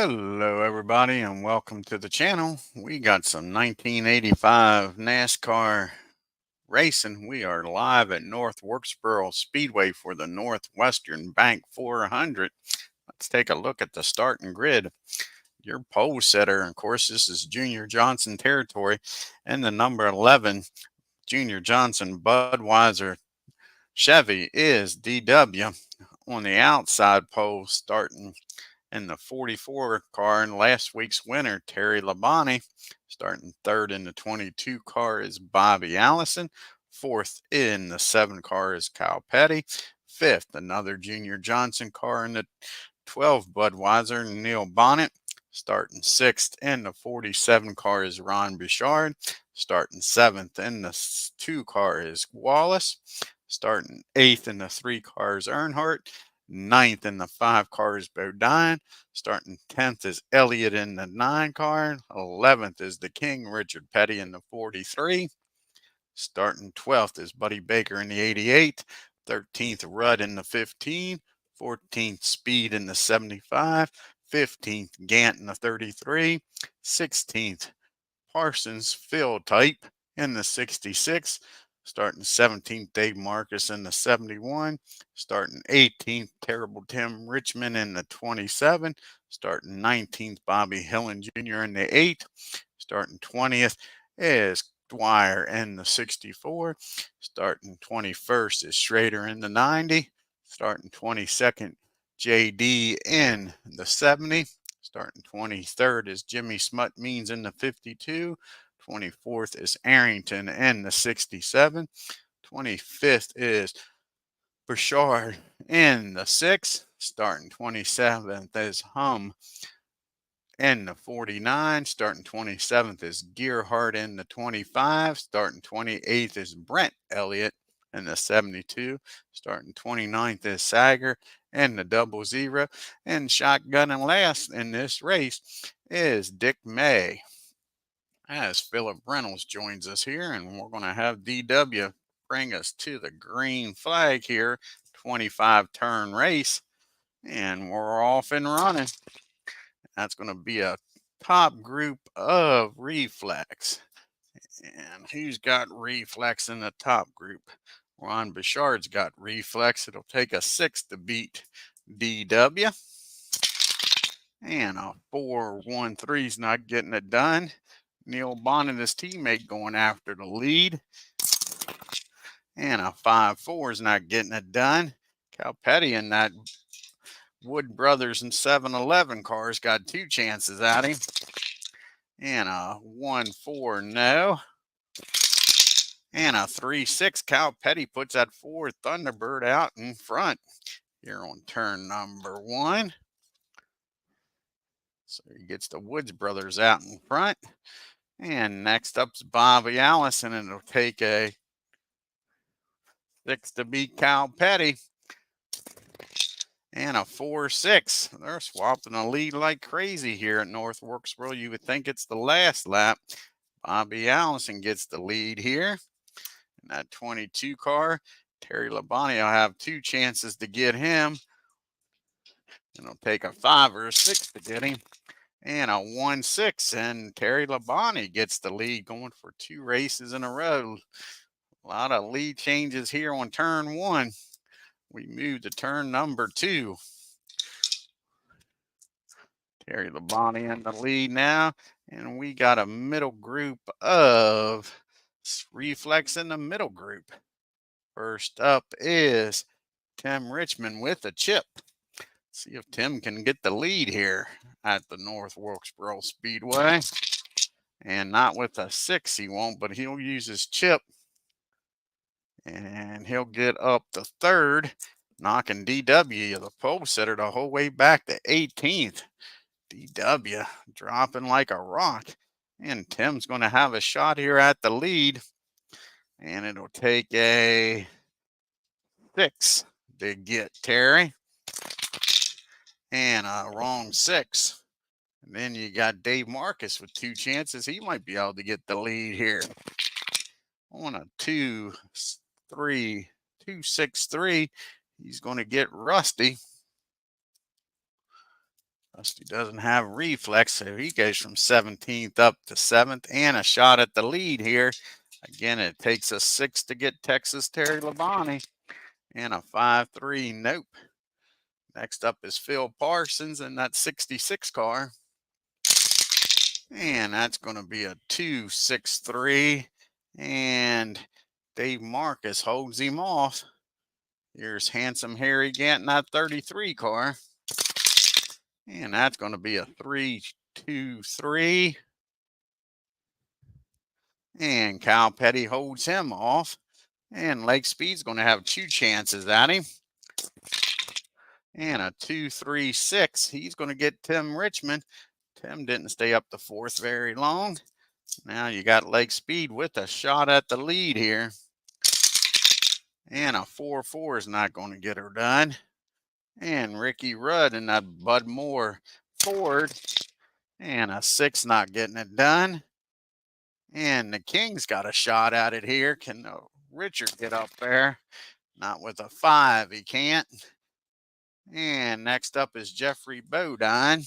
Hello everybody and welcome to the channel. We got some 1985 NASCAR racing. We are live at North Wilkesboro Speedway for the Northwestern Bank 400. Let's take a look at the starting grid. Your pole setter, of course, this is Junior Johnson territory, and the number 11 Junior Johnson Budweiser Chevy is DW. On the outside pole starting in the 44 car and last week's winner, Terry Labonte. Starting third in the 22 car is Bobby Allison. Fourth in the 7 car is Kyle Petty. Fifth, another Junior Johnson car in the 12 Budweiser, Neil Bonnet. Starting sixth in the 47 car is Ron Bouchard. Starting seventh in the 2 car is Wallace. Starting eighth in the 3 car is Earnhardt. Ninth in the 5 car is Bodine. Starting 10th is Elliott in the 9 car. 11th is the King, Richard Petty in the 43. Starting 12th is Buddy Baker in the 88. 13th, Rudd in the 15. 14th, Speed in the 75. 15th, Gant in the 33. 16th, Parsons Field Type in the 66. Starting 17th, Dave Marcus in the 71. Starting 18th, Terrible Tim Richmond in the 27. Starting 19th, Bobby Hillin Jr. in the 8. Starting 20th is Dwyer in the 64. Starting 21st is Schrader in the 90. Starting 22nd, JD in the 70. Starting 23rd is Jimmy Smut Means in the 52. 24th is Arrington in the 67. 25th is Bouchard in the 6. Starting 27th is Hum in the 49. Starting 27th is Gearhart in the 25. Starting 28th is Brent Elliott in the 72. Starting 29th is Sager in the 00. And shotgunning last in this race is Dick May. As Philip Reynolds joins us here, and we're going to have DW bring us to the green flag here, 25 turn race, and we're off and running. That's going to be a top group of Reflex. And who's got Reflex in the top group? Ron Bouchard's got Reflex. It'll take a 6 to beat DW. And a 4-1-3 is not getting it done. Neil Bonnet and his teammate going after the lead. And a 5-4 is not getting it done. Cal Petty in that Wood Brothers and 7-Eleven cars got 2 chances at him. And a 1-4, no. And a 3-6. Cal Petty puts that Ford Thunderbird out in front here on turn number 1. So he gets the Woods Brothers out in front. And next up's Bobby Allison, and it'll take a 6 to beat Cal Petty. And a 4-6. They're swapping a lead like crazy here at North Wilkesboro. You would think it's the last lap. Bobby Allison gets the lead here. In that 22 car, Terry Labonte will have 2 chances to get him. And it'll take a 5 or a 6 to get him. And a 1-6. And Terry Labonte gets the lead, going for 2 races in a row. A lot of lead changes here on turn 1. We move to turn number 2. Terry Labonte in the lead now. And we got a middle group of Reflex in the middle group. First up is Tim Richmond with a chip. See if Tim can get the lead here at the North Wilkesboro Speedway. And not with a 6 he won't, but he'll use his chip. And he'll get up to 3rd, knocking DW, the pole setter, the whole way back to 18th. DW dropping like a rock. And Tim's going to have a shot here at the lead. And it'll take a 6 to get Terry. And a wrong 6. And then you got Dave Marcus with 2 chances. He might be able to get the lead here. On a 2-6-3, he's going to get Rusty. Rusty doesn't have reflex, so he goes from 17th up to 7th, and a shot at the lead here. Again, it takes a 6 to get Texas Terry Labonte, and a 5-3. Nope. Next up is Phil Parsons in that 66 car. And that's going to be a 2-6-3. And Dave Marcus holds him off. Here's Handsome Harry Gant in that 33 car. And that's going to be a 3-2-3. And Kyle Petty holds him off. And Lake Speed's going to have 2 chances at him. And a 2-3-6. He's going to get Tim Richmond. Tim didn't stay up to 4th very long. Now you got Lake Speed with a shot at the lead here. And a 4-4 is not going to get her done. And Ricky Rudd in that Bud Moore Ford. And a 6 not getting it done. And the King's got a shot at it here. Can Richard get up there? Not with a 5, he can't. And next up is Jeffrey Bodine.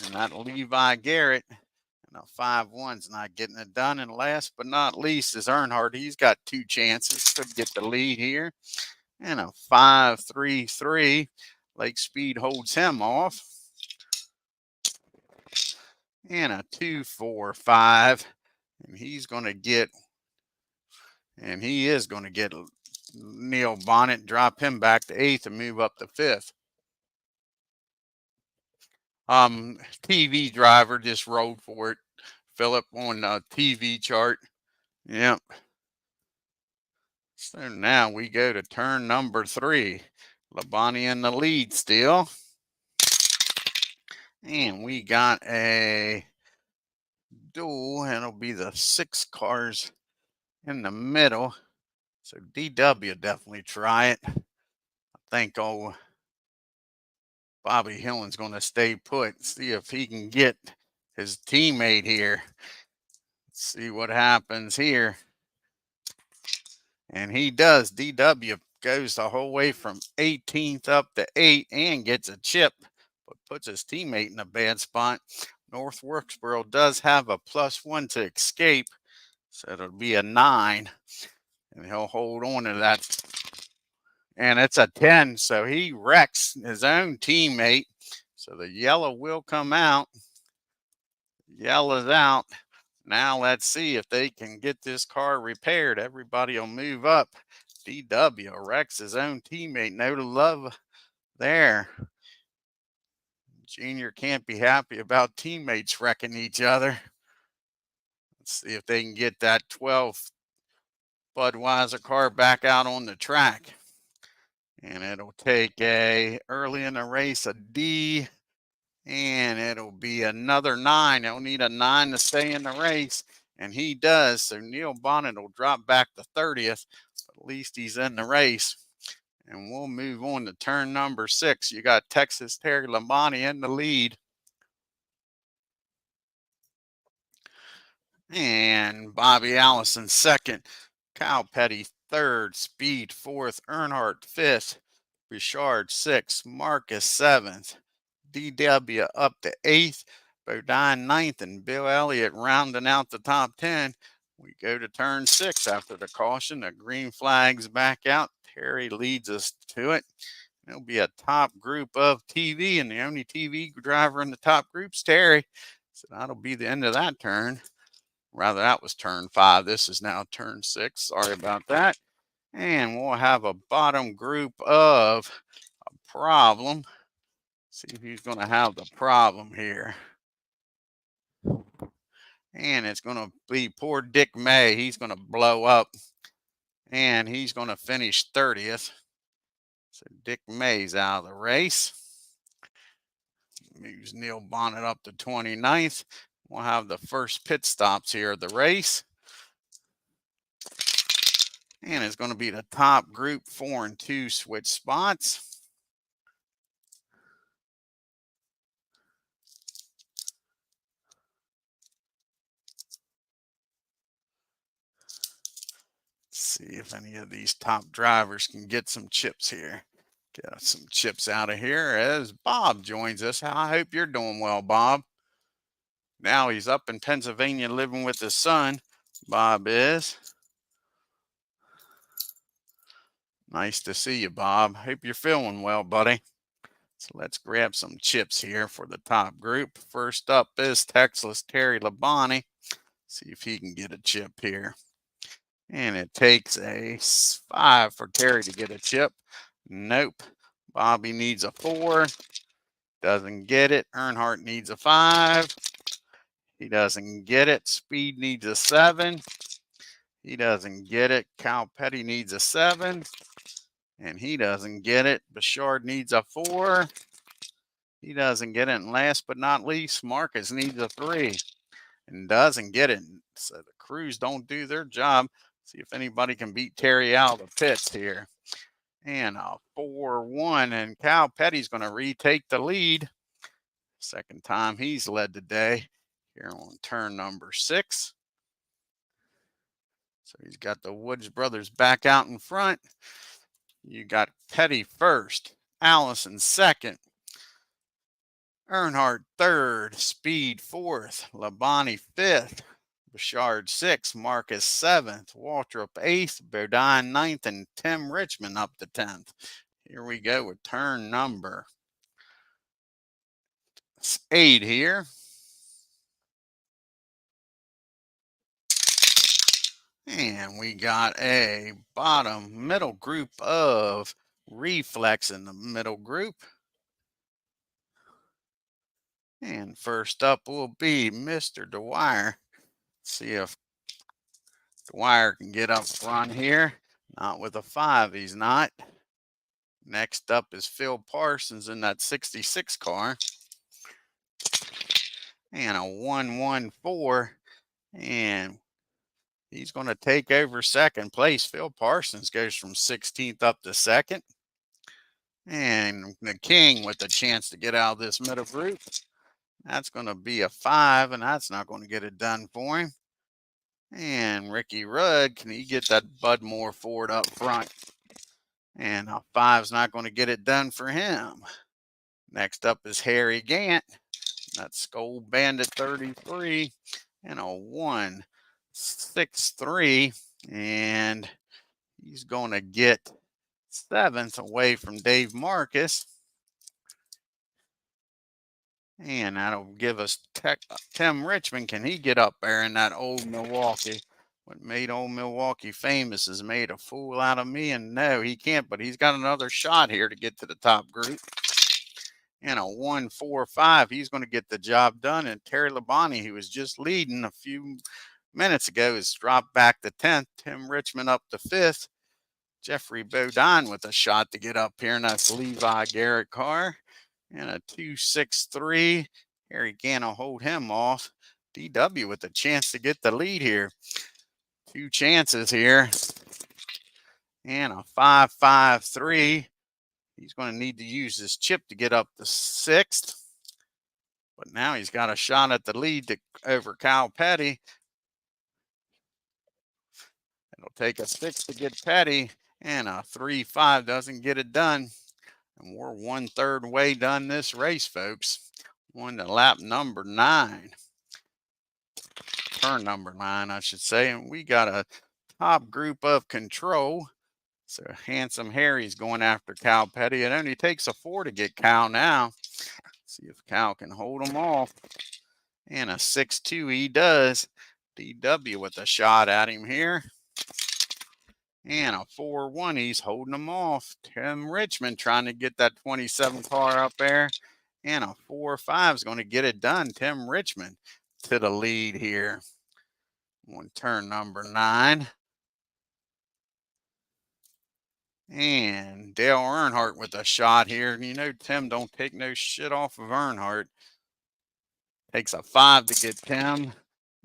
And that Levi Garrett. And a 5-1's not getting it done. And last but not least is Earnhardt. He's got 2 chances to get the lead here. And a 5-3-3. Lake Speed holds him off. And a 2-4-5. And he's going to get, and he is going to get Neil Bonnet, drop him back to 8th and move up to 5th. TV driver just rolled for it. Philip on the TV chart. Yep. So now we go to turn number 3. Labonte in the lead still. And we got a duel, and it'll be the 6 cars in the middle. So DW definitely try it. I think Bobby Hillen's going to stay put, see if he can get his teammate here. Let's see what happens here. And he does. DW goes the whole way from 18th up to 8 and gets a chip, but puts his teammate in a bad spot. North Wilkesboro does have a +1 to escape, so it'll be a 9. And he'll hold on to that. And it's a 10, so he wrecks his own teammate. So the yellow will come out. Yellow's out. Now let's see if they can get this car repaired. Everybody will move up. DW wrecks his own teammate. No love there. Junior can't be happy about teammates wrecking each other. Let's see if they can get that 12th Budweiser car back out on the track. And it'll take early in the race, a D. And it'll be another 9. He'll need a 9 to stay in the race. And he does. So Neil Bonnet will drop back to 30th. But at least he's in the race. And we'll move on to turn number 6. You got Texas Terry Labonte in the lead. And Bobby Allison 2nd. Kyle Petty 3rd. Speed 4th. Earnhardt 5th. Richard 6th. Marcus 7th. DW up to 8th. Bodine 9th. And Bill Elliott rounding out the top 10. We go to turn 6 after the caution. The green flag's back out. Terry leads us to it. It'll be a top group of TV, and the only TV driver in the top group's Terry. So that'll be the end of that turn. Rather, that was turn 5. This is now turn 6. Sorry about that. And we'll have a bottom group of a problem. See who's going to have the problem here. And it's going to be poor Dick May. He's going to blow up. And he's going to finish 30th. So Dick May's out of the race. Moves Neil Bonnet up to 29th. We'll have the first pit stops here of the race. And it's going to be the top group 4 and 2 switch spots. See if any of these top drivers can get some chips here. Get some chips out of here as Bob joins us. I hope you're doing well, Bob. Now he's up in Pennsylvania living with his son. Bob is. Nice to see you, Bob. Hope you're feeling well, buddy. So let's grab some chips here for the top group. First up is Texas Terry Labonte. See if he can get a chip here. And it takes a 5 for Terry to get a chip. Nope. Bobby needs a 4. Doesn't get it. Earnhardt needs a 5. He doesn't get it. Speed needs a 7. He doesn't get it. Cal Petty needs a 7. And he doesn't get it. Bouchard needs a 4. He doesn't get it. And last but not least, Marcus needs a 3. And doesn't get it. So the crews don't do their job. See if anybody can beat Terry out of the pits here. And a 4-1. And Cal Petty's going to retake the lead. Second time he's led today here on turn number 6. So he's got the Woods brothers back out in front. You got Petty first, Allison second, Earnhardt third, Speed fourth, Labonte fifth, Bouchard sixth, Marcus seventh, Waltrip eighth, Bodine ninth, and Tim Richmond up to 10th. Here we go with turn number 8 here. And we got a bottom middle group of Reflex in the middle group. And first up will be Mr. Dwyer. See if Dwyer can get up front here. Not with a 5, he's not. Next up is Phil Parsons in that 66 car. And a 114. And he's going to take over second place. Phil Parsons goes from 16th up to 2nd. And the King with a chance to get out of this middle group. That's going to be a 5, and that's not going to get it done for him. And Ricky Rudd, can he get that Bud Moore Ford up front? And a 5's not going to get it done for him. Next up is Harry Gant. That's Skull Bandit 33 and a 163. And he's going to get 7th away from Dave Marcus. And that'll give us Tim Richmond. Can he get up there in that old Milwaukee? What made old Milwaukee famous is made a fool out of me. And no, he can't, but he's got another shot here to get to the top group. And a 145. He's going to get the job done. And Terry Labonte, who was just leading a few minutes ago, has dropped back to 10th. Tim Richmond up to 5th. Jeffrey Bodine with a shot to get up here. And that's Levi Garrett car. And a 263. Harry Gant will hold him off. DW with a chance to get the lead here. 2 chances here. And a 553. He's going to need to use this chip to get up to 6th. But now he's got a shot at the lead over Cal Petty. It'll take a 6 to get Petty. And a 3-5 doesn't get it done. And we're 1/3 way done this race, folks. On to lap number 9. Turn number 9, I should say. And we got a top group of control. So Handsome Harry's going after Cal Petty. It only takes a 4 to get Cal now. See if Cal can hold him off. And a 6-2 he does. DW with a shot at him here. And a 4-1, he's holding them off. Tim Richmond trying to get that 27 car up there. And a 4-5 is going to get it done. Tim Richmond to the lead here on turn number 9. And Dale Earnhardt with a shot here. You know, Tim don't take no shit off of Earnhardt. Takes a 5 to get Tim.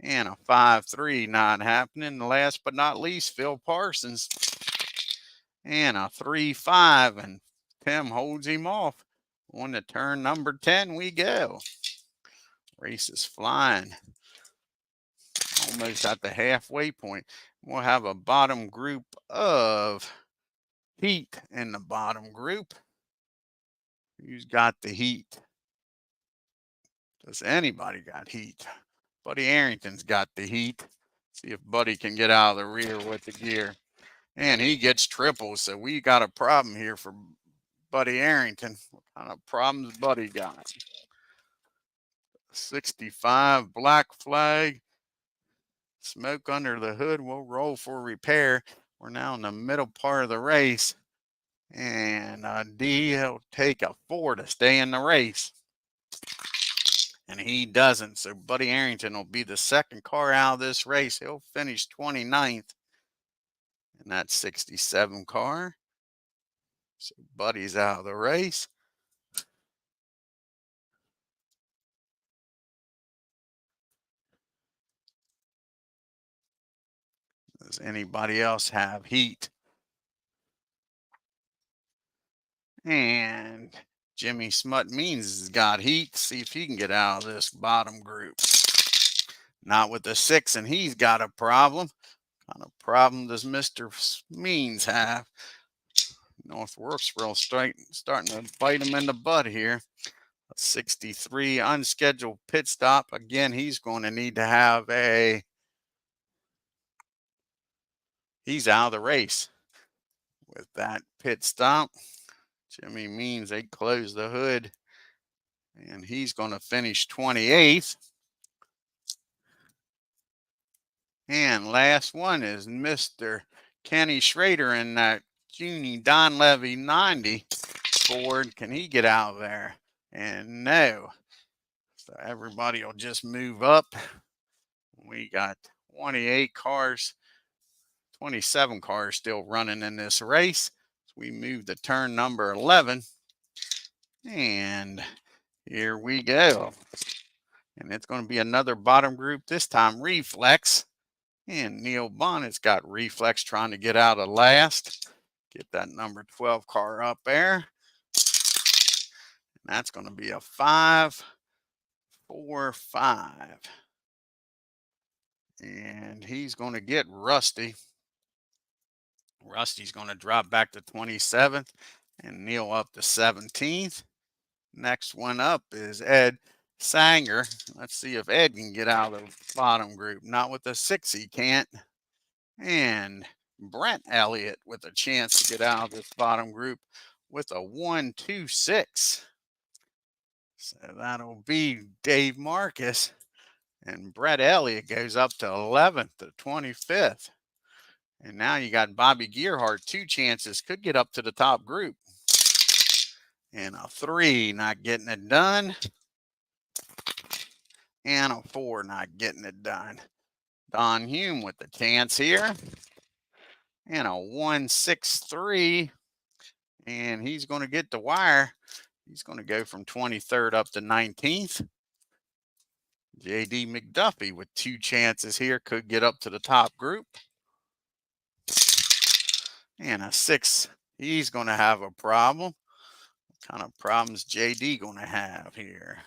And a 5-3 not happening. Last but not least, Phil Parsons. And a 3-5. And Tim holds him off. On to turn number 10 we go. Race is flying. Almost at the halfway point. We'll have a bottom group of Pete in the bottom group. Who's got the heat? Does anybody got heat? Buddy Arrington's got the heat. See if Buddy can get out of the rear with the gear. And he gets triples, so we got a problem here for Buddy Arrington. What kind of problems Buddy got? 65 black flag. Smoke under the hood. We'll roll for repair. We're now in the middle part of the race. And D, he'll take a 4 to stay in the race. And he doesn't. So Buddy Arrington will be the second car out of this race. He'll finish 29th in that 67 car. So Buddy's out of the race. Does anybody else have heat? And Jimmy Smut Means has got heat. See if he can get out of this bottom group. Not with the 6, and he's got a problem. What kind of problem does Mr. Means have? North Wilkesboro starting to bite him in the butt here. A 63 unscheduled pit stop. Again, he's going to need to have he's out of the race with that pit stop. Jimmy Means, they close the hood, and he's going to finish 28th. And last one is Mr. Kenny Schrader in that Junie Don Levy 90 Ford. Can he get out of there? And no. So everybody will just move up. We got 28 cars, 27 cars still running in this race. So we move to turn number 11. And here we go. And it's going to be another bottom group, this time Reflex. And Neil Bonnet's got Reflex trying to get out of last. Get that number 12 car up there. And that's going to be a 5, 4, 5. And he's going to get Rusty. Rusty's going to drop back to 27th. And Neil up to 17th. Next one up is Ed Sanger. Let's see if Ed can get out of the bottom group. Not with the 6, he can't. And Brent Elliott with a chance to get out of this bottom group with a 1-2-6. So that'll be Dave Marcus. And Brett Elliott goes up to 11th to 25th. And now you got Bobby Gearhart, 2 chances, could get up to the top group. And a 3, not getting it done. And a 4, not getting it done. Don Hume with the chance here. And a 1-6-3. And he's going to get the wire. He's going to go from 23rd up to 19th. J.D. McDuffie with 2 chances here, could get up to the top group. And a 6, he's going to have a problem. What kind of problems J.D. going to have here?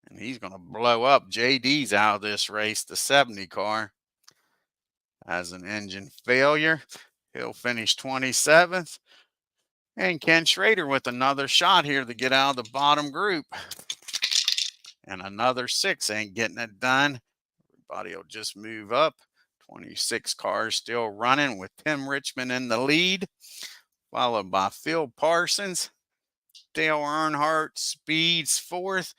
And he's going to blow up. J.D.'s out of this race, the 70 car. Has an engine failure. He'll finish 27th. And Ken Schrader with another shot here to get out of the bottom group. And another 6 ain't getting it done. Everybody will just move up. 26 cars still running with Tim Richmond in the lead, followed by Phil Parsons, Dale Earnhardt speeds 4th,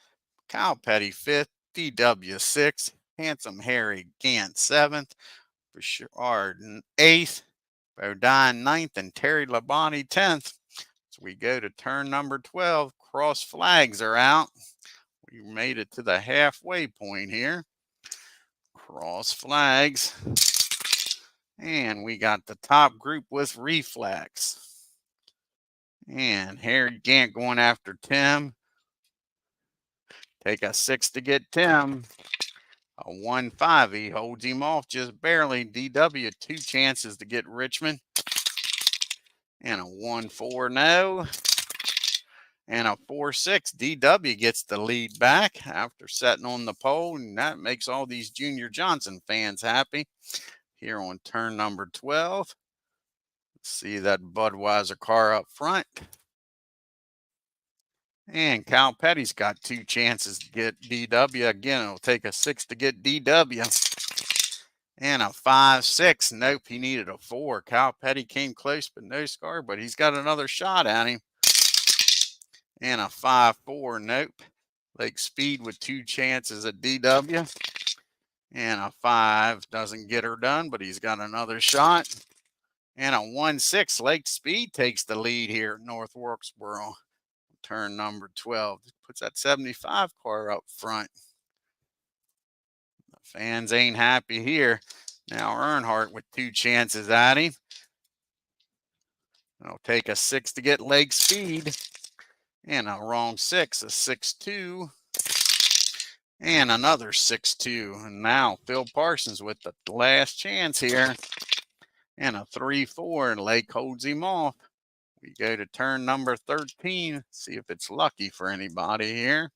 Kyle Petty 5th, DW 6th, Handsome Harry Gant 7th, Bouchard 8th, Bodine 9th, and Terry Labonte 10th. So we go to turn number 12. Cross flags are out. We made it to the halfway point here. Cross flags. And we got the top group with Reflex. And Harry Gant going after Tim. Take a 6 to get Tim. A 1-5. He holds him off just barely. DW 2 chances to get Richmond. And a 1-4 no. And a 4-6. DW gets the lead back after setting on the pole. And that makes all these Junior Johnson fans happy. Here on turn number 12. See that Budweiser car up front. And Cal Petty's got 2 chances to get DW. Again, it'll take a 6 to get DW. And a 5-6. Nope, he needed a 4. Cal Petty came close, but no scar. But he's got another shot at him. And a 5-4. Nope. Lake Speed with 2 chances at DW. And a 5 doesn't get her done, but he's got another shot. And a 1-6. Lake Speed takes the lead here at North Wilkesboro. Turn number 12. Puts that 75 car up front. The fans ain't happy here. Now Earnhardt with 2 chances at him. It'll take a 6 to get Lake Speed. And a wrong 6, a 6-2. And another 6-2. And now Phil Parsons with the last chance here. And a 3-4. And Lake holds him off. We go to turn number 13. See if it's lucky for anybody here.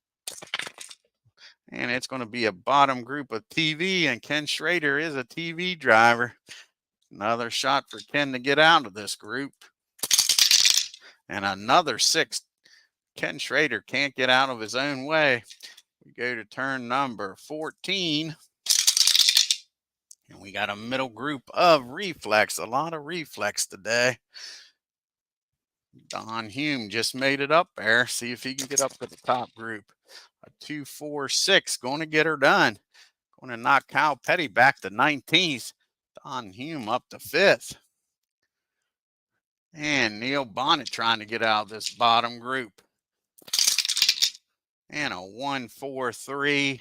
And it's going to be a bottom group of TV. And Ken Schrader is a TV driver. Another shot for Ken to get out of this group. And another 6. Ken Schrader can't get out of his own way. We go to turn number 14. And we got a middle group of reflex. A lot of reflex today. Don Hume just made it up there. See if he can get up to the top group. A 2-4-6 going to get her done. Going to knock Cal Petty back to 19th. Don Hume up to 5th. And Neil Bonnet trying to get out of this bottom group. And a 1-4-3.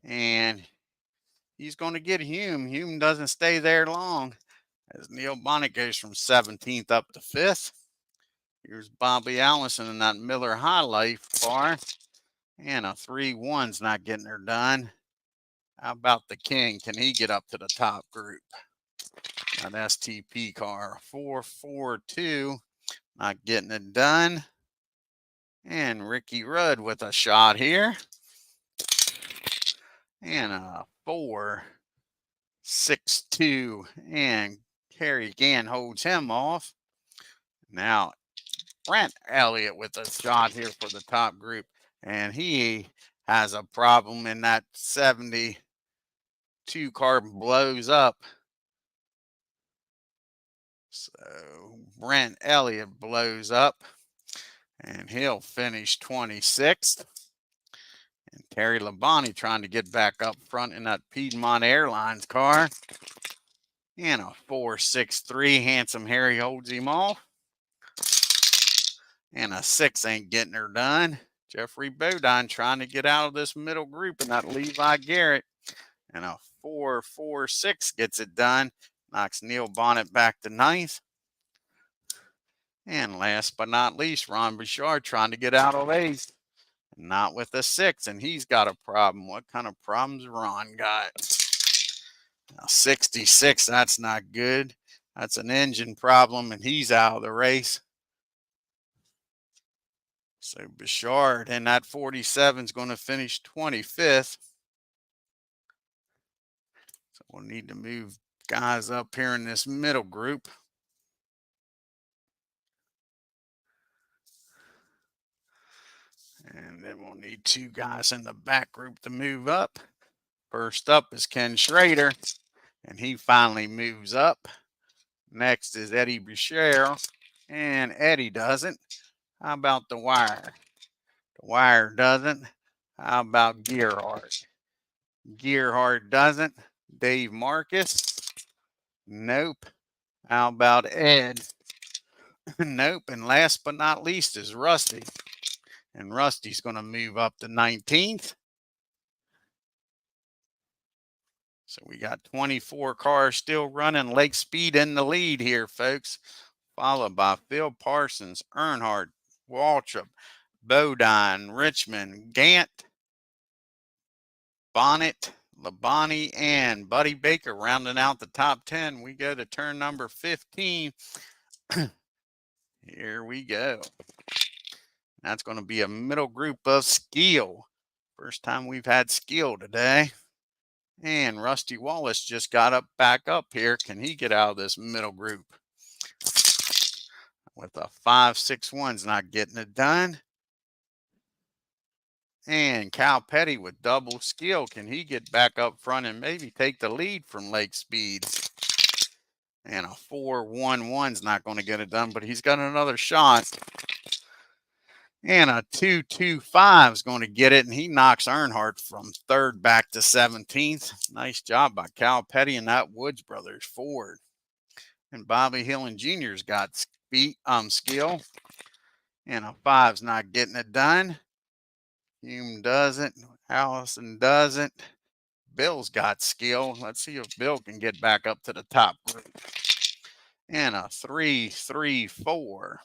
And he's going to get Hume. Hume doesn't stay there long as Neil Bonnet goes from 17th up to 5th. Here's Bobby Allison in that Miller High Life car. And a 3-1's not getting her done. How about the King? Can he get up to the top group? An STP car. 4-4-2. Not getting it done. And Ricky Rudd with a shot here. And a 4-6-2. And Kerry Gann holds him off. Now Brent Elliott with a shot here for the top group. And he has a problem in that 72 car blows up. So Brent Elliott blows up. And he'll finish 26th. And Terry Labonte trying to get back up front in that Piedmont Airlines car. And a 4-6-3. Handsome Harry holds him off. And a 6 ain't getting her done. Jeffrey Bodine trying to get out of this middle group in that Levi Garrett. And a 4-4-6 gets it done. Knocks Neil Bonnet back to 9th. And last but not least, Ron Bouchard trying to get out of 8th. Not with a 6, and he's got a problem. What kind of problems Ron got? Now 66, that's not good. That's an engine problem, and he's out of the race. So Bouchard and that 47 is going to finish 25th. So we'll need to move guys up here in this middle group. And then we'll need 2 guys in the back group to move up. First up is Ken Schrader, and he finally moves up. Next is Eddie Boucher, and Eddie doesn't. How about the Wire? The Wire doesn't. How about Gearhart? Gearhart doesn't. Dave Marcus? Nope. How about Ed? Nope. And last but not least is Rusty. And Rusty's going to move up to 19th. So we got 24 cars still running. Lake Speed in the lead here, folks. Followed by Phil Parsons, Earnhardt, Waltrip, Bodine, Richmond, Gant, Bonnet, Labonte, and Buddy Baker rounding out the top 10. We go to turn number 15. Here we go. That's going to be a middle group of Skill. First time we've had Skill today. And Rusty Wallace just got back up here. Can he get out of this middle group? With a 5-6-1's not getting it done. And Cal Petty with double skill. Can he get back up front and maybe take the lead from Lake Speed? And a 4-1-1's not going to get it done, but he's got another shot. And a 2-2-5 is going to get it, and he knocks Earnhardt from third back to 17th. Nice job by Cal Petty and that Woods Brothers Ford. And Bobby Hillin Jr.'s got skill. And a 5's not getting it done. Hume doesn't. Allison doesn't. Bill's got skill. Let's see if Bill can get back up to the top group. And a 3-3-4.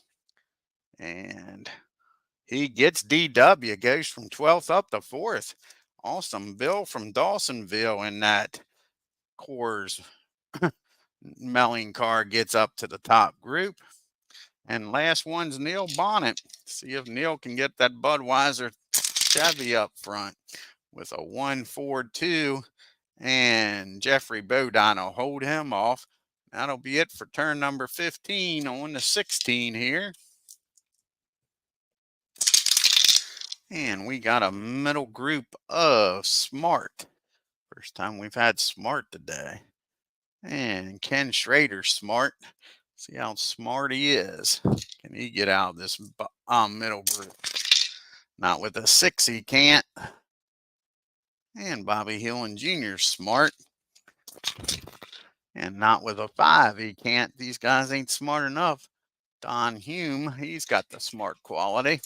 And he gets DW, goes from 12th up to 4th. Awesome. Bill from Dawsonville in that Coors Melling car gets up to the top group. And last one's Neil Bonnet. See if Neil can get that Budweiser Chevy up front with a 1-4-2. And Jeffrey Bodine will hold him off. That'll be it for turn number 15 on the 16 here. And we got a middle group of Smart. First time we've had Smart today. And Ken Schrader Smart. See how smart he is. Can he get out of this middle group? Not with a 6 he can't. And Bobby Hillin Jr. Smart. And not with a 5 he can't. These guys ain't smart enough. Don Hume, he's got the smart quality.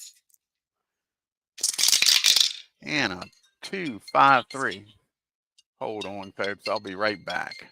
And a 2-5-3. Hold on, folks. I'll be right back.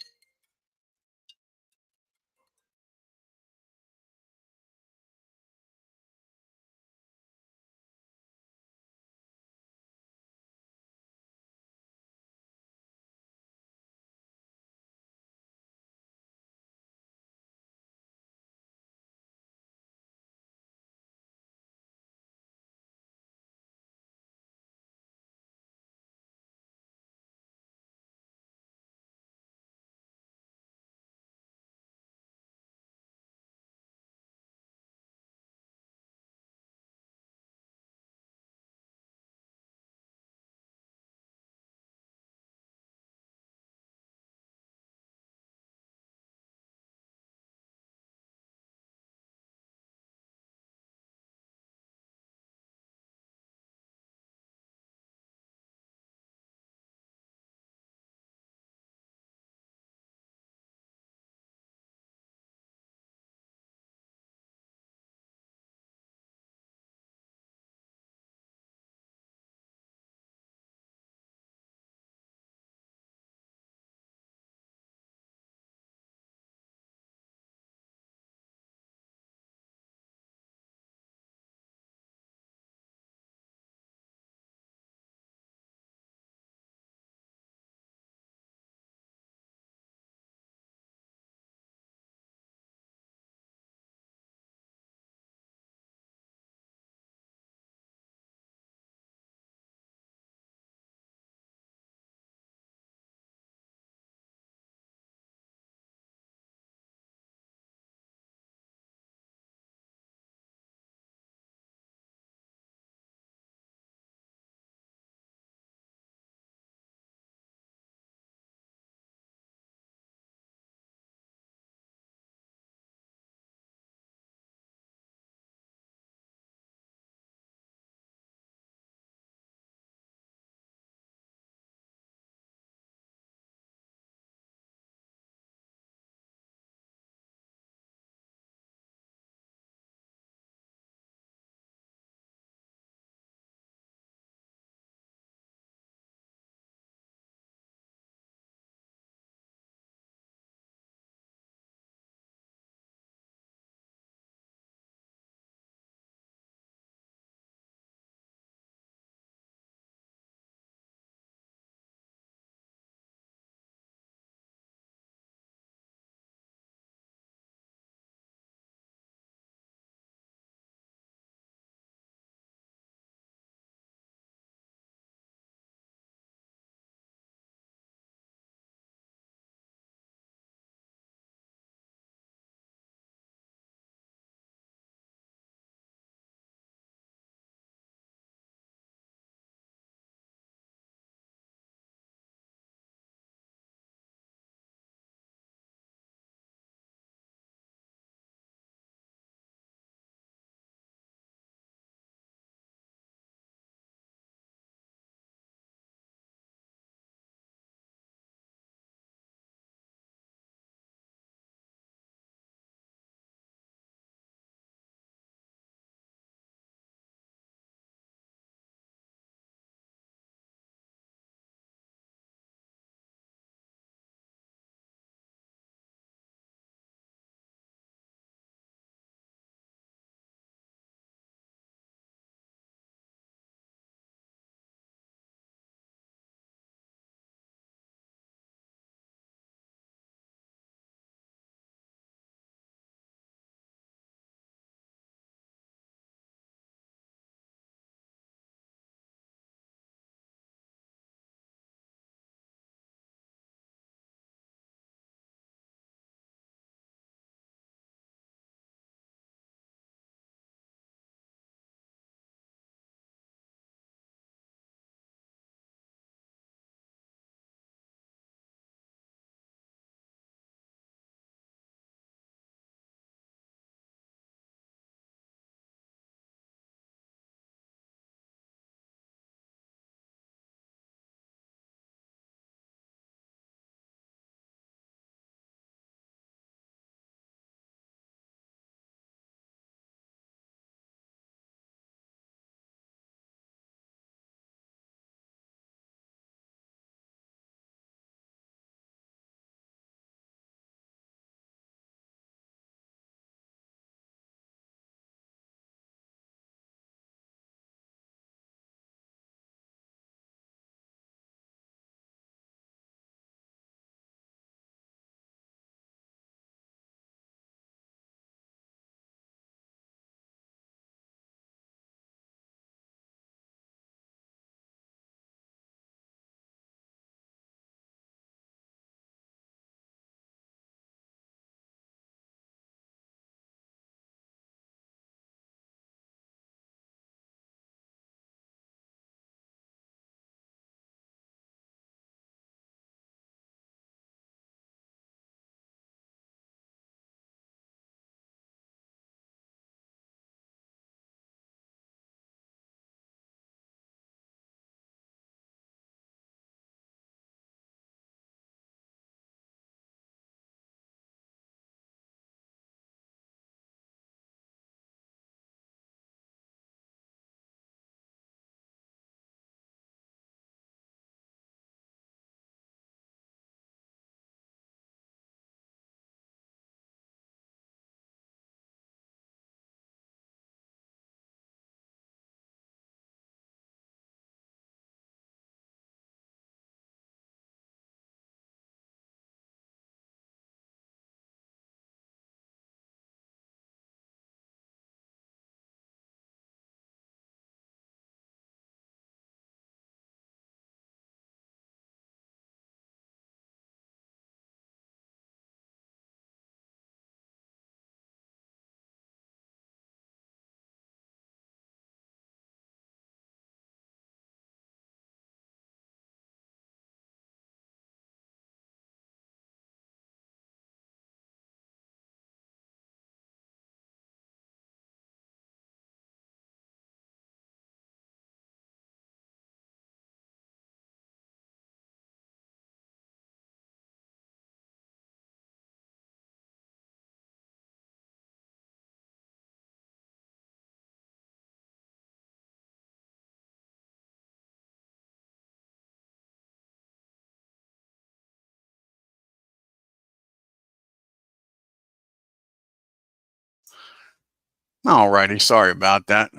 Alrighty, sorry about that.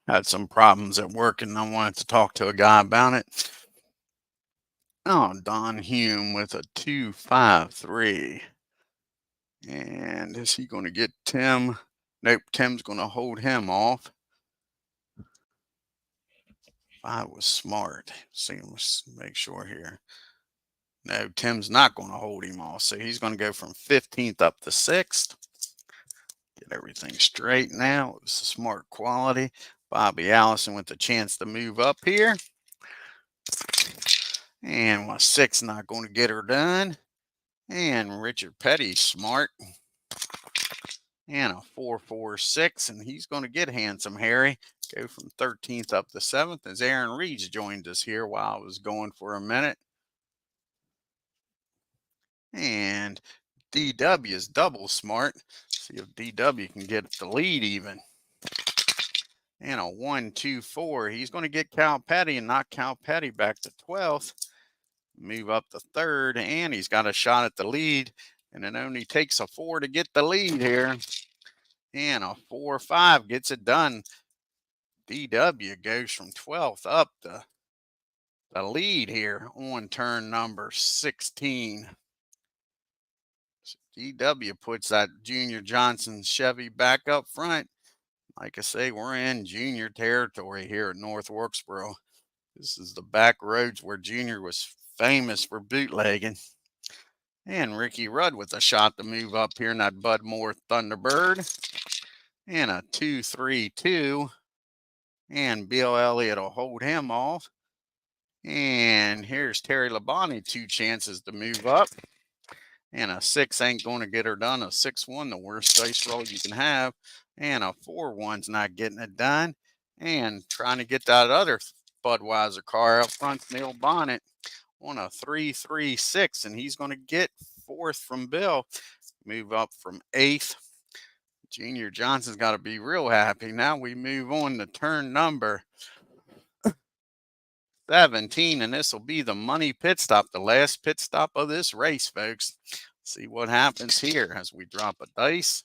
Had some problems at work and I wanted to talk to a guy about it. Oh, Don Hume with a 253. And is he going to get Tim? Nope, Tim's going to hold him off. I was smart. See, let's make sure here. No, Tim's not going to hold him off. So he's going to go from 15th up to 6th. Get everything straight now. It was a smart quality. Bobby Allison with the chance to move up here. And my 6 not going to get her done. And Richard Petty, smart. And a 446, and he's going to get Handsome Harry. Go from 13th up to 7th as Aaron Reeds joined us here while I was going for a minute. And DW is double smart. See if DW can get the lead even. And a 1-2-4. He's going to get Cal Petty and knock Cal Petty back to 12th. Move up to 3rd, and he's got a shot at the lead. And it only takes a 4 to get the lead here. And a 4-5 gets it done. DW goes from 12th up to the lead here on turn number 16. So DW puts that Junior Johnson Chevy back up front. Like I say, we're in Junior territory here at North Wilkesboro. This is the back roads where Junior was famous for bootlegging. And Ricky Rudd with a shot to move up here in that Bud Moore Thunderbird. And a 2-3-2. And Bill Elliott will hold him off. And here's Terry Labonte, 2 chances to move up. And a 6 ain't going to get her done. A 6-1, the worst dice roll you can have. And a 4-1's not getting it done. And trying to get that other Budweiser car up front, Neil Bonnet, on a 3-3-6. And he's going to get 4th from Bill. Move up from 8th. Junior Johnson's got to be real happy. Now we move on to turn number 17, and this will be the money pit stop, the last pit stop of this race, folks. See what happens here as we drop a dice.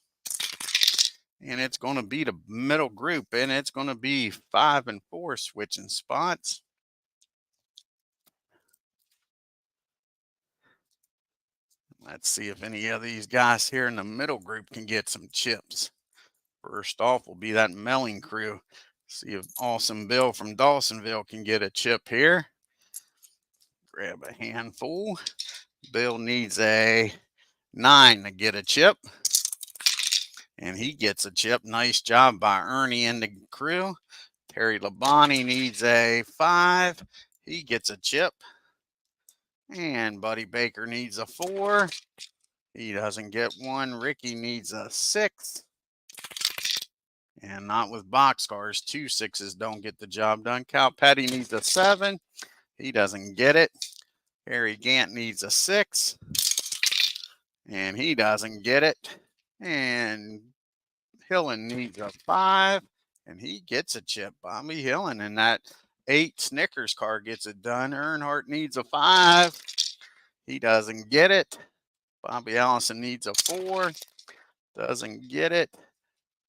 And it's going to be the middle group, and it's going to be 5 and 4 switching spots. Let's see if any of these guys here in the middle group can get some chips. First off will be that Melling crew. See if Awesome Bill from Dawsonville can get a chip here. Grab a handful. Bill needs a 9 to get a chip. And he gets a chip. Nice job by Ernie and the crew. Terry Labonte needs a 5. He gets a chip. And Buddy Baker needs a 4. He doesn't get one. Ricky needs a 6. And not with boxcars. 2 6s don't get the job done. Cal Petty needs a 7. He doesn't get it. Harry Gant needs a 6. And he doesn't get it. And Hillen needs a 5. And he gets a chip. Bobby Hillen and that 8 Snickers car gets it done. Earnhardt needs a 5. He doesn't get it. Bobby Allison needs a 4. Doesn't get it.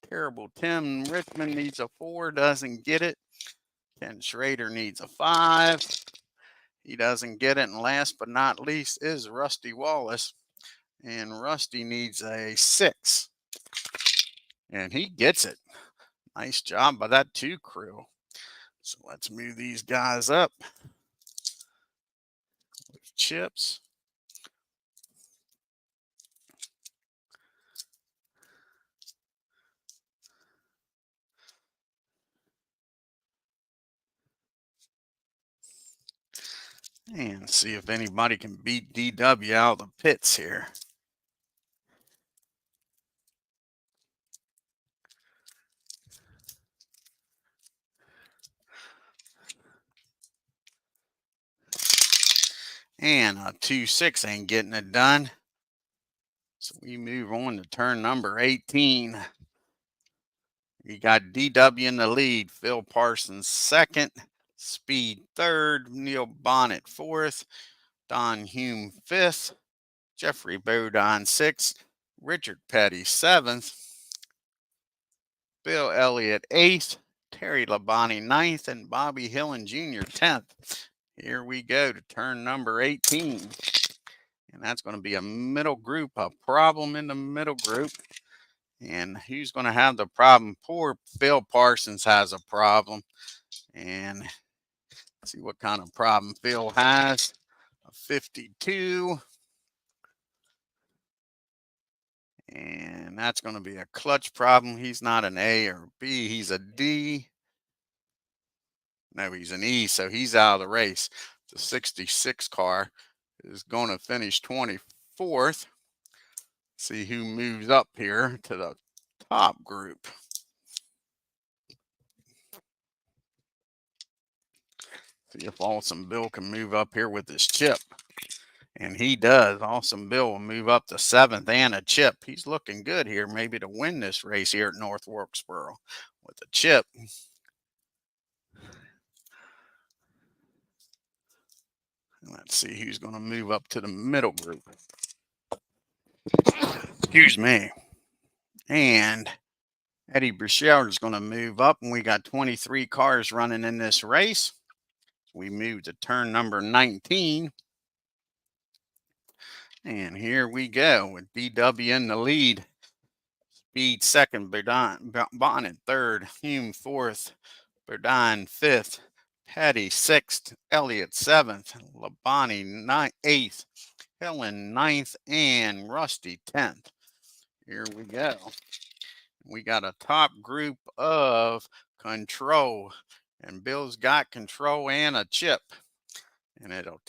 Terrible Tim Richmond needs a 4. Doesn't get it. Ken Schrader needs a 5. He doesn't get it. And last but not least is Rusty Wallace. And Rusty needs a 6. And he gets it. Nice job by that 2 crew. So let's move these guys up with chips. And see if anybody can beat DW out of the pits here. And a 2-6 ain't getting it done. So we move on to turn number 18. You got DW in the lead. Phil Parsons 2nd. Speed 3rd. Neil Bonnet 4th. Don Hume 5th. Jeffrey Bodine 6th. Richard Petty 7th. Bill Elliott 8th, Terry Labonte 9th, and Bobby Hillen Jr. 10th. Here we go to turn number 18. And that's going to be a middle group, a problem in the middle group. And who's going to have the problem? Poor Phil Parsons has a problem. And let's see what kind of problem Phil has. A 52. And that's going to be a clutch problem. He's not an A or B. He's a D. No, he's an E, so he's out of the race. The 66 car is going to finish 24th. See who moves up here to the top group. See if Awesome Bill can move up here with his chip. And he does. Awesome Bill will move up to 7th and a chip. He's looking good here, maybe to win this race here at North Wilkesboro with a chip. Let's see who's going to move up to the middle group. Excuse me. And Eddie Burchell is going to move up, and we got 23 cars running in this race. We move to turn number 19. And here we go with DW in the lead. Speed second, Bonnet third, Hume fourth, Burdine fifth, Petty sixth, Elliott seventh, Labonte eighth, Helen ninth, and Rusty 10th. Here we go. We got a top group of control, and Bill's got control and a chip, and it'll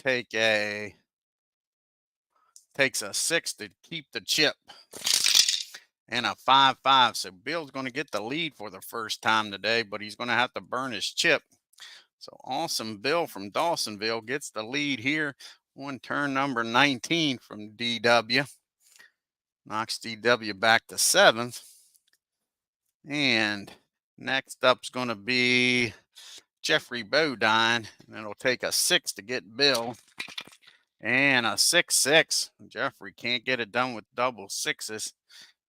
takes a 6 to keep the chip, and a 5-5. So Bill's going to get the lead for the first time today, but he's going to have to burn his chip. So Awesome Bill from Dawsonville gets the lead here on turn number 19 from DW. Knocks DW back to 7th. And next up's going to be Jeffrey Bodine, and it'll take a 6 to get Bill. And a 6-6. Jeffrey can't get it done with double sixes.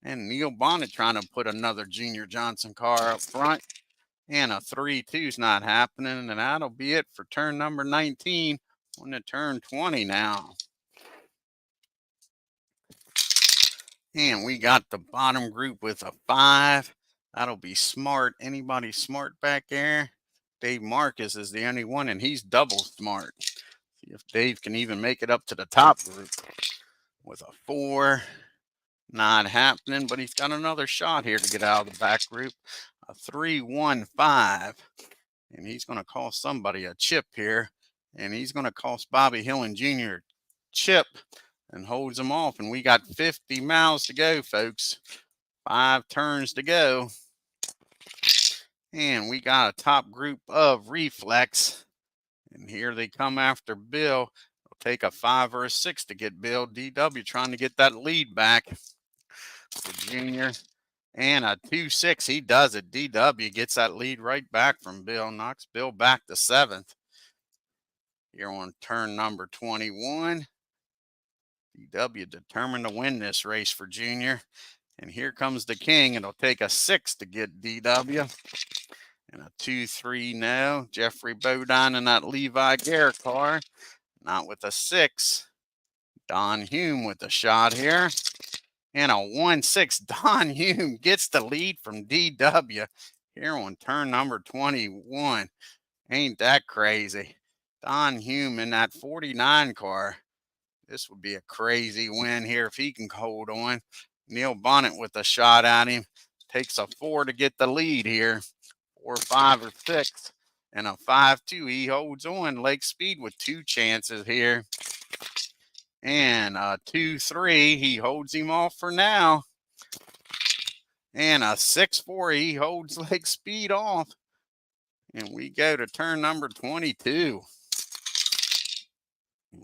And Neil Bonnet trying to put another Junior Johnson car up front. And a 3-2's not happening. And that'll be it for turn number 19. On to turn 20 now. And we got the bottom group with a 5. That'll be Smart. Anybody smart back there? Dave Marcus is the only one, and he's double smart. See if Dave can even make it up to the top group with a 4. Not happening, but he's got another shot here to get out of the back group. A 3-1-5. And he's going to cost somebody a chip here. And he's going to cost Bobby Hillen Jr. chip and holds him off. And we got 50 miles to go, folks. 5 turns to go. And we got a top group of Reflex. And here they come after Bill. It'll take a 5 or a 6 to get Bill. DW trying to get that lead back. The Junior. And a 2-6. He does it. DW gets that lead right back from Bill. Knocks Bill back to 7th. Here on turn number 21. DW determined to win this race for Junior. And here comes the king. It'll take a 6 to get DW. And a 2-3 no. Jeffrey Bodine in that Levi Gare car. Not with a 6. Don Hume with a shot here. And a 1-6. Don Hume gets the lead from DW here on turn number 21. Ain't that crazy? Don Hume in that 49 car. This would be a crazy win here if he can hold on. Neil Bonnet with a shot at him. Takes a 4 to get the lead here. 4, 5, or 6. And a 5-2. He holds on. Lake Speed with 2 chances here. And a 2-3. He holds him off for now. And a 6-4. He holds Lake Speed off. And we go to turn number 22.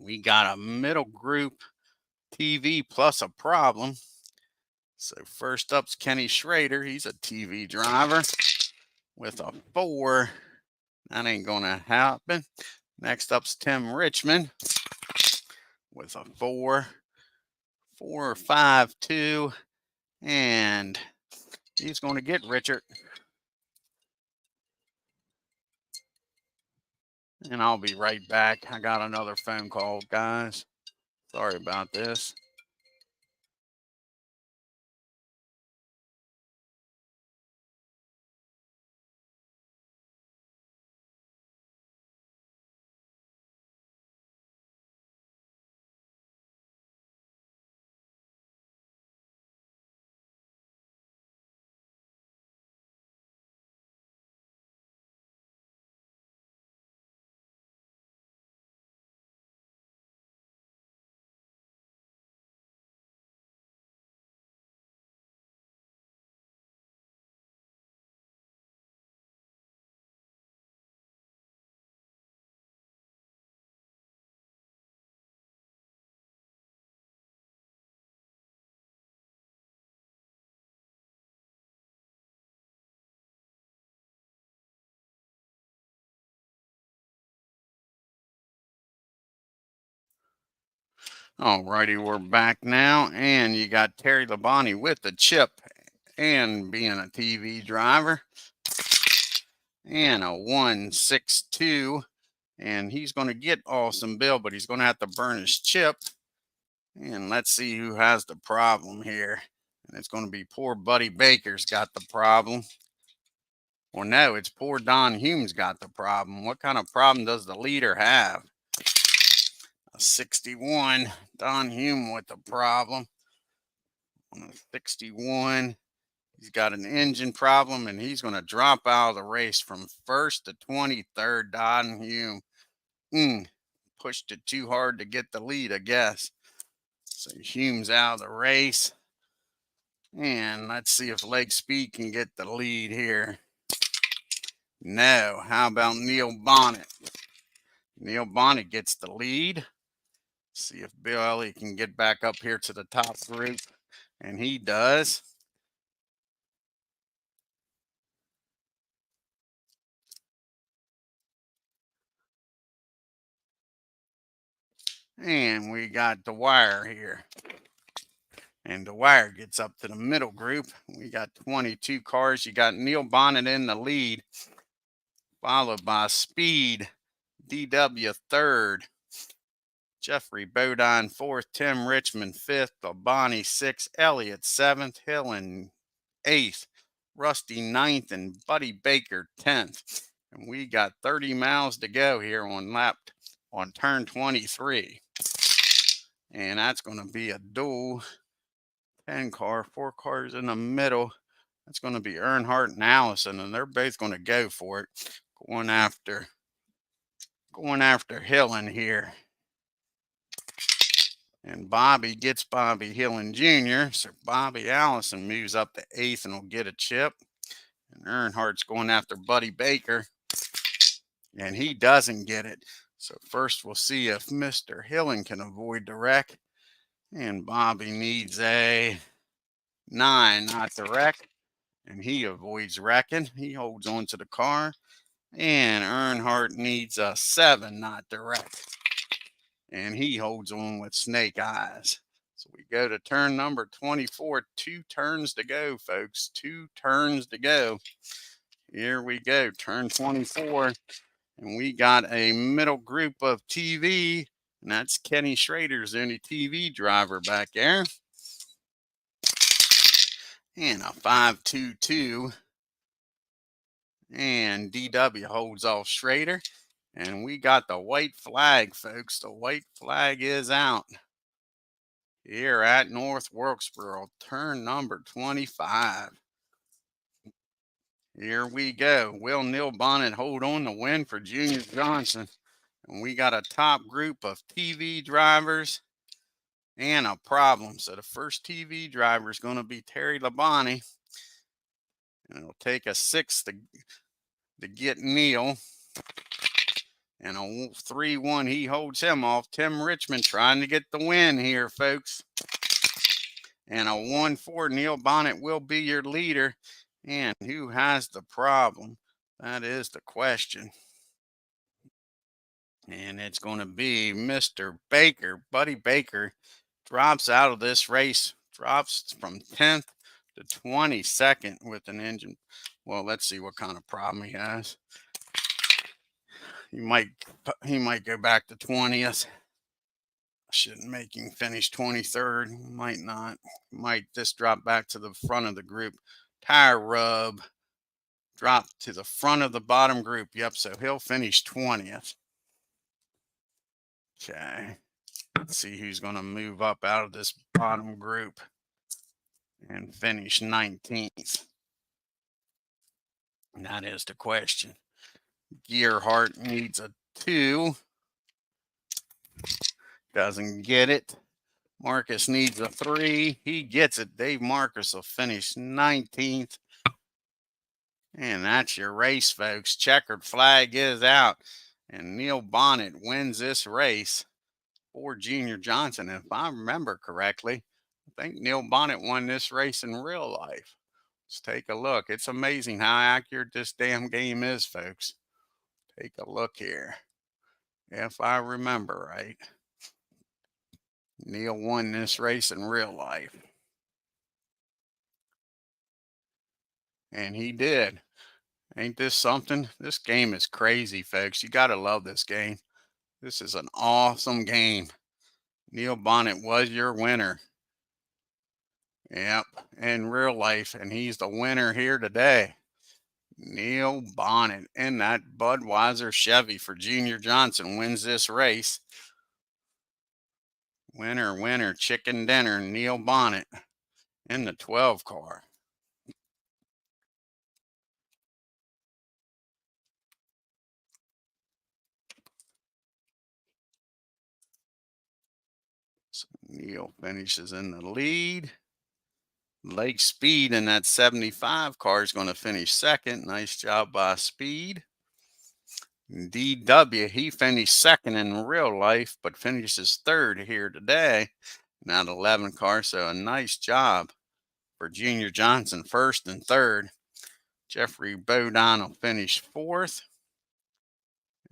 We got a middle group TV plus a problem. So first up's Kenny Schrader. He's a TV driver with a 4. That ain't going to happen. Next up's Tim Richmond with a 4. 4, 5, 2. And He's going to get Richard. And I'll be right back. I got another phone call, guys. Sorry about this. Alrighty, we're back now, and you got Terry Labonte with the chip and being a TV driver, and a 162, and he's going to get Awesome Bill, but he's going to have to burn his chip. And let's see who has the problem here. And it's going to be poor Buddy Baker's got the problem. Well, no, it's poor Don Hume's got the problem. What kind of problem does the leader have? A 61, Don Hume with the problem. On a 61, he's got an engine problem, and he's going to drop out of the race from first to 23rd. Don Hume pushed it too hard to get the lead, I guess. So Hume's out of the race. And let's see if Lake Speed can get the lead here. No. How about Neil Bonnet? Neil Bonnet gets the lead. See if Bill Elliott can get back up here to the top group. And he does. And we got Dwyer here. And Dwyer gets up to the middle group. We got 22 cars. You got Neil Bonnet in the lead, followed by Speed, DW third, Jeffrey Bodine fourth, Tim Richmond fifth, Labonte sixth, Elliott seventh, Hillen eighth, Rusty ninth, and Buddy Baker 10th. And we got 30 miles to go here on turn 23. And that's going to be a duel 10 car, 4 cars in the middle. That's going to be Earnhardt and Allison, and they're both going to go for it. Going after Hillen here. And Bobby gets Bobby Hillen Jr. So Bobby Allison moves up to 8th and will get a chip. And Earnhardt's going after Buddy Baker, and he doesn't get it. So first we'll see if Mr. Hillen can avoid the wreck. And Bobby needs a 9, not the wreck. And he avoids wrecking. He holds on to the car. And Earnhardt needs a 7, not the wreck. And he holds on with snake eyes. So we go to turn number 24. 2 turns to go, folks. 2 turns to go. Here we go, turn 24. And we got a middle group of TV. And that's Kenny Schrader's only TV driver back there. And a 522. And DW holds off Schrader. And we got the white flag, folks. The white flag is out here at North Wilkesboro, turn number 25. Here we go. Will Neil Bonnet hold on to win for Junior Johnson? And we got a top group of TV drivers and a problem. So the first TV driver is going to be Terry Labonte. And it'll take a 6 to get Neil. And a 3-1, he holds him off. Tim Richmond trying to get the win here, folks. And a 1-4, Neil Bonnet will be your leader. And who has the problem? That is the question. And it's going to be Mr. Baker. Buddy Baker drops out of this race, drops from 10th the 22nd with an engine. Well, let's see what kind of problem he has. He might go back to 20th. Shouldn't make him finish 23rd. Might not. Might just drop back to the front of the group. Tire rub. Drop to the front of the bottom group. Yep, so he'll finish 20th. Okay. Let's see who's going to move up out of this bottom group and finish 19th. And that is the question. Gearhart needs a 2. Doesn't get it. Marcus needs a 3. He gets it. Dave Marcus will finish 19th. And that's your race, folks. Checkered flag is out. And Neil Bonnet wins this race for Junior Johnson. If I remember correctly, I think Neil Bonnet won this race in real life. Let's take a look. It's amazing how accurate this damn game is, folks. Take a look here. If I remember right, Neil won this race in real life. And he did. Ain't this something? This game is crazy, folks. You got to love this game. This is an awesome game. Neil Bonnet was your winner. Yep, in real life. And he's the winner here today. Neil Bonnet in that Budweiser Chevy for Junior Johnson wins this race. Winner, winner, chicken dinner, Neil Bonnet in the 12 car. So Neil finishes in the lead. Lake Speed in that 75 car is going to finish second. Nice job by Speed. DW, he finished second in real life, but finishes third here today. Now the 11 car, so a nice job for Junior Johnson, first and third. Jeffrey Bodine will finish fourth.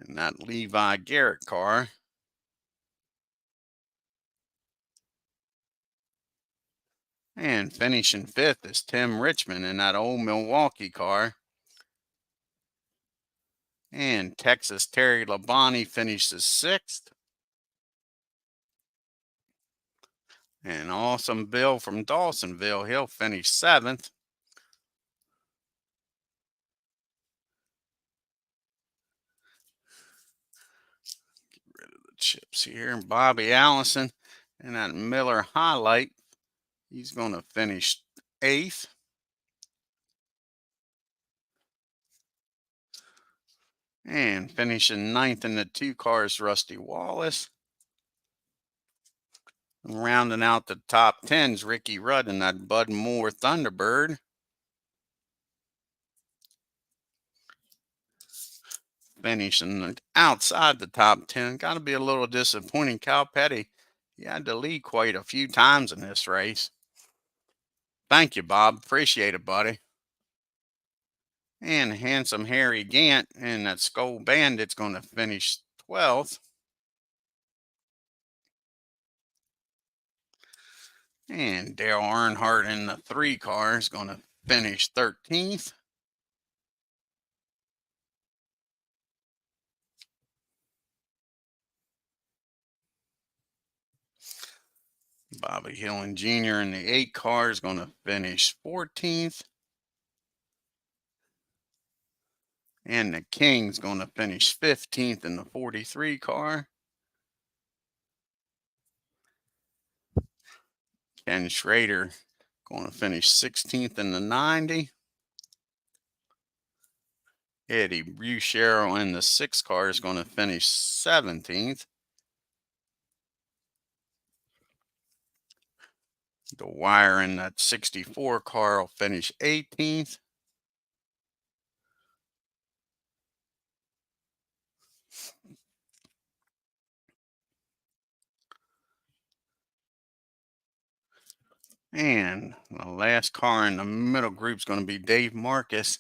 And that Levi Garrett car. And finishing fifth is Tim Richmond in that old Milwaukee car. And Texas Terry Labonte finishes sixth. And Awesome Bill from Dawsonville, he'll finish seventh. Get rid of the chips here. And Bobby Allison in that Miller Highlight, he's going to finish eighth. And finishing ninth in the 2 cars, Rusty Wallace. And rounding out the top 10s, Ricky Rudd in that Bud Moore Thunderbird. Finishing outside the top 10. Got to be a little disappointing. Cal Petty, he had to lead quite a few times in this race. Thank you, Bob. Appreciate it, buddy. And Handsome Harry Gant and that Skull Bandit's going to finish 12th. And Dale Earnhardt in the 3 car is going to finish 13th. Bobby Hillin Jr. in the 8 car is going to finish 14th. And the King's going to finish 15th in the 43 car. Ken Schrader going to finish 16th in the 90. Eddie Buchero in the 6 car is going to finish 17th. The Wire in that 64 car will finish 18th. And the last car in the middle group is going to be Dave Marcus.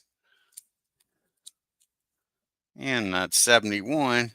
And that 71.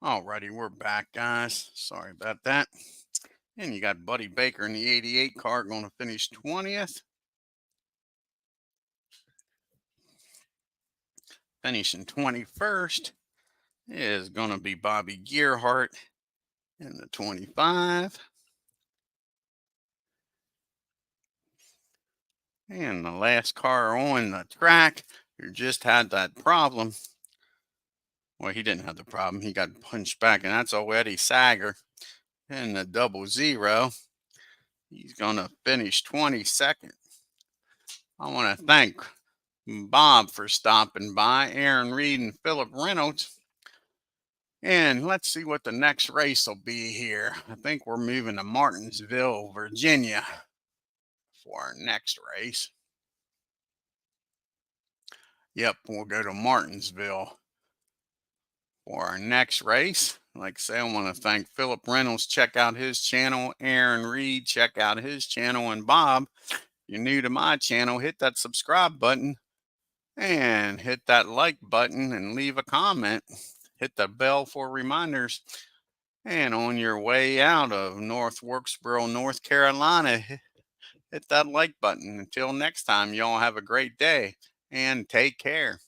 Alrighty, we're back, guys. Sorry about that. And you got Buddy Baker in the 88 car going to finish 20th. Finishing 21st is going to be Bobby Gearhart in the 25. And the last car on the track who just had that problem. Well, he didn't have the problem. He got punched back, and that's old Eddie Sager in the 00. He's going to finish 22nd. I want to thank Bob for stopping by, Aaron Reed and Philip Reynolds. And let's see what the next race will be here. I think we're moving to Martinsville, Virginia for our next race. Yep, we'll go to Martinsville for our next race. Like I say, I want to thank Philip Reynolds. Check out his channel. Aaron Reed, check out his channel. And Bob, if you're new to my channel, hit that subscribe button and hit that like button and leave a comment. Hit the bell for reminders. And on your way out of North Wilkesboro, North Carolina, hit that like button. Until next time, y'all have a great day and take care.